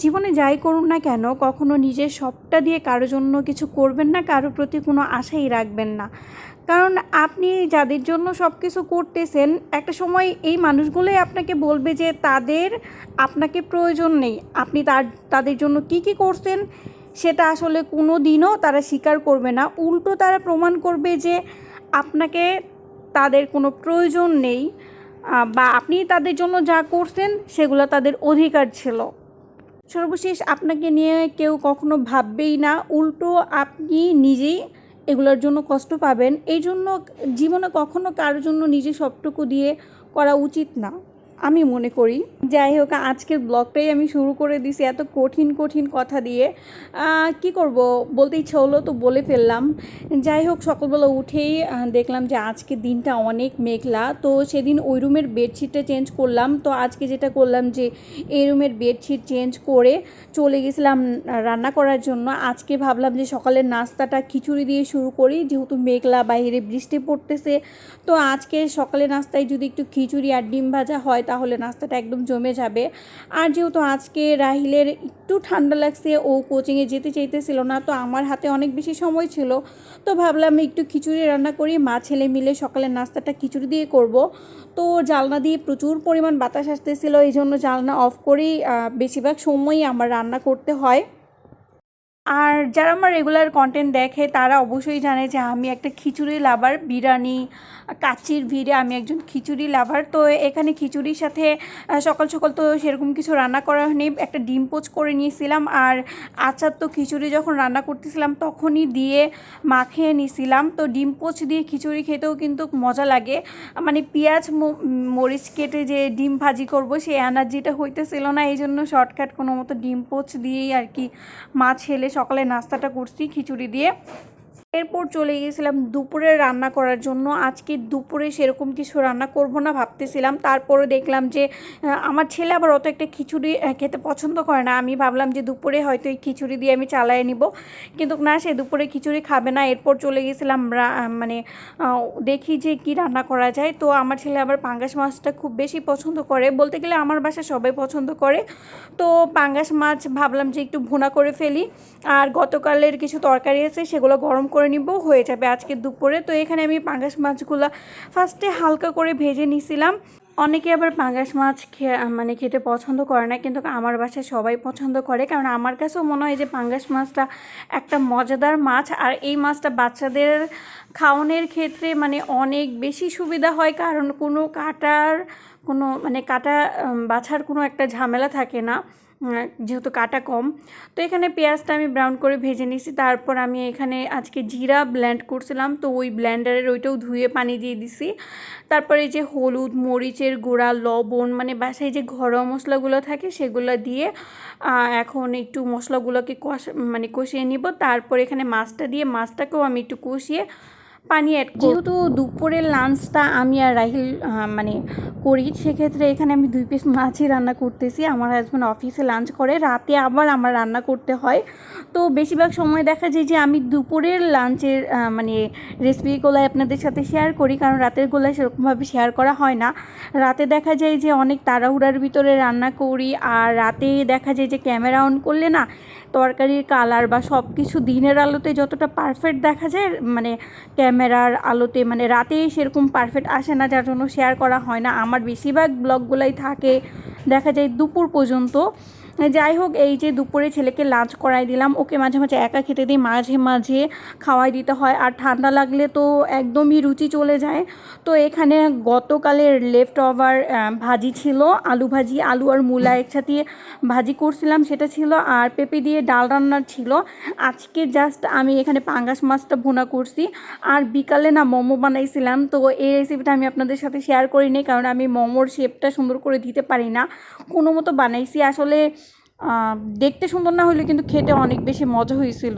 জীবনে যাই করুন না কেন কখনো নিজের সবটা দিয়ে কারো জন্য কিছু করবেন না, কারো প্রতি কোনো আশাই রাখবেন না। কারণ আপনি যাদের জন্য সব কিছু করতেছেন, একটা সময় এই মানুষগুলোই আপনাকে বলবে যে তাদের আপনাকে প্রয়োজন নেই। আপনি তাদের জন্য কি কি করছেন সেটা আসলে কোনো দিনও তারা স্বীকার করবে না। উল্টো তারা প্রমাণ করবে যে আপনাকে তাদের কোনো প্রয়োজন নেই, বা আপনি তাদের জন্য যা করছেন সেগুলো তাদের অধিকার ছিল। সর্বশেষ আপনাকে নিয়ে কেউ কখনো ভাববেই না, উল্টো আপনি নিজেই এগুলোর জন্য কষ্ট পাবেন। এই জন্য জীবনে কখনো কারোর জন্য নিজে সবটুকু দিয়ে করা উচিত না, আমি মনে করি। যাই হোক, আজকের ব্লগটাই আমি শুরু করে দিছি এত কঠিন কঠিন কথা দিয়ে। কি করব, বলতে ইচ্ছা হলো তো বলে ফেললাম। যাই হোক, সকালবেলা উঠেই দেখলাম যে আজকে দিনটা অনেক মেঘলা। তো সেদিন ওই রুমের বেডশিটটা চেঞ্জ করলাম। তো আজকে যেটা করলাম যে এই রুমের বেডশিট চেঞ্জ করে চলে গেছিলাম রান্না করার জন্য। আজকে ভাবলাম যে সকালের নাস্তাটা খিচুড়ি দিয়ে শুরু করি, যেহেতু মেঘলা, বাইরে বৃষ্টি পড়তেছে। তো আজকে সকালে নাস্তায় যদি একটু খিচুড়ি আর ডিম ভাজা হয় তাহলে নাস্তাটা একদম জমে যাবে। আর যেহেতু আজকে রাহিলের একটু ঠান্ডা লাগছে, ও কোচিংয়ে যেতে চাইতেছিল না, তো আমার হাতে অনেক বেশি সময় ছিল। তো ভাবলাম একটু খিচুড়ি রান্না করি, মা ছেলে মিলে সকালের নাস্তাটা খিচুড়ি দিয়ে করব। তো জানলা দিয়ে প্রচুর পরিমাণ বাতাস আসতেছিল, এই জন্য জানলা অফ করেই বেশিরভাগ সময়ই আমার রান্না করতে হয়। আর যারা আমার রেগুলার কন্টেন্ট দেখে তারা অবশ্যই জানে যে আমি একটা খিচুড়ি লাভার। বিরিয়ানি, কাচ্চির ভিড়ে আমি একজন খিচুড়ি লাভার। তো এখানে খিচুড়ির সাথে সকাল সকাল তো সেরকম কিছু রান্না করা হয়নি, একটা ডিম পোচ করে নিয়েছিলাম। আর আচার তো খিচুড়ি যখন রান্না করতেছিলাম তখনই দিয়ে মাখিয়ে নিয়েছিলাম। তো ডিম পোচ দিয়ে খিচুড়ি খেতেও কিন্তু মজা লাগে। মানে পেঁয়াজ মরিচ কেটে যে ডিম ভাজি করব সেই এনার্জিটা হইতেছিল না, এই জন্য শর্টকাট কোনো মতো ডিম পোচ দিয়েই আর কি মা ছেলে সকালে নাস্তাটা করছি খিচুড়ি দিয়ে। এরপর চলে গিয়েছিলাম দুপুরে রান্না করার জন্য। আজকে দুপুরে সেরকম কিছু রান্না করব না ভাবতেছিলাম, তারপরে দেখলাম যে আমার ছেলে আবার অত একটা খিচুড়ি খেতে পছন্দ করে না। আমি ভাবলাম যে দুপুরে হয়তো এই খিচুড়ি দিয়ে আমি চালিয়ে নিব, কিন্তু না, সে দুপুরে খিচুড়ি খাবে না। এরপর চলে গেছিলাম মানে দেখি যে কি রান্না করা যায়। তো আমার ছেলে আবার পাঙ্গাস মাছটা খুব বেশি পছন্দ করে, বলতে গেলে আমার বাসায় সবাই পছন্দ করে। তো পাঙ্গাস মাছ ভাবলাম যে একটু ভুনা করে ফেলি, আর গতকালের কিছু তরকারি আছে সেগুলো গরম করে নিব, হয়ে যাবে আজকে দুপুরে। তো এখানে আমি পাঙ্গাস মাছগুলো ফার্স্টে হালকা করে ভেজে নিছিলাম। অনেকে আবার পাঙ্গাস মাছ মানে খেতে পছন্দ করে না, কিন্তু আমার বাসায় সবাই পছন্দ করে। কারণ আমার কাছেও মনে হয় যে পাঙ্গাস মাছটা একটা মজাদার মাছ, আর এই মাছটা বাচ্চাদের খাওয়ানোর ক্ষেত্রে মানে অনেক বেশি সুবিধা হয়। কারণ কাটা বাছার কোনো একটা ঝামেলা থাকে না, যেহেতু কাটা কম। তো এখানে পেঁয়াজটা আমি ব্রাউন করে ভেজে নিয়েছি। তারপর আমি এখানে আজকে জিরা ব্লেন্ড করছিলাম, তো ওই ব্লেন্ডারের ওইটাও ধুয়ে পানি দিয়ে দিছি। তারপরে এই যে হলুদ, মরিচের গুঁড়া, লবণ, মানে বাসায় যে ঘরোয়া মশলাগুলো থাকে সেগুলো দিয়ে এখন একটু মশলাগুলোকে কষিয়ে নিব। তারপর এখানে মাছটা দিয়ে মাছটাকেও আমি একটু কষিয়ে পানি অ্যাড। যেহেতু দুপুরের লাঞ্চটা আমি আর রাহিল মানে করি, সেক্ষেত্রে এখানে আমি 2 পিস মাছই রান্না করতেছি। আমার হাজব্যান্ড অফিসে লাঞ্চ করে, রাতে আবার আমার রান্না করতে হয়। তো বেশিরভাগ সময় দেখা যায় যে আমি দুপুরের লাঞ্চের মানে রেসিপিগুলো আপনাদের সাথে শেয়ার করি, কারণ রাতেরগুলো সেরকমভাবে শেয়ার করা হয় না। রাতে দেখা যায় যে অনেক তাড়াহুড়ার ভিতরে রান্না করি, আর রাতে দেখা যায় যে ক্যামেরা অন করলে না তরকারির কালার বা সব কিছু দিনের আলোতে যতটা পারফেক্ট দেখা যায়, মানে ক্যামেরার আলোতে মানে রাতে সেরকম পারফেক্ট আসে না, যার জন্য শেয়ার করা হয় না। আমার বেশিরভাগ ব্লগগুলাই থাকে দেখা যায় দুপুর পর্যন্ত। যাই হোক, এই যে দুপুরে ছেলেকে লাঞ্চ করাই দিলাম, ওকে মাঝে মাঝে একা খেতে দিই, মাঝে মাঝে খাওয়াই দিতে হয়। আর ঠান্ডা লাগলে তো একদমই রুচি চলে যায়। তো এখানে গতকালের লেফট ওভার ভাজি ছিল, আলু ভাজি, আলু আর মূলা একসাথে ভাজি করছিলাম সেটা ছিল, আর পেঁপে দিয়ে ডাল রান্নার ছিল। আজকে জাস্ট আমি এখানে পাঙ্গাস মাছটা ভুনা করছি। আর বিকালে না মোমো বানাইছিলাম, তো এই রেসিপিটা আমি আপনাদের সাথে শেয়ার করিনি, কারণ আমি মোমোর শেপটা সুন্দর করে দিতে পারি না। কোনো মতো বানাইছি আসলে, দেখতে সুন্দর না হলে কিন্তু খেতে অনেক বেশি মজা হয়েছিল।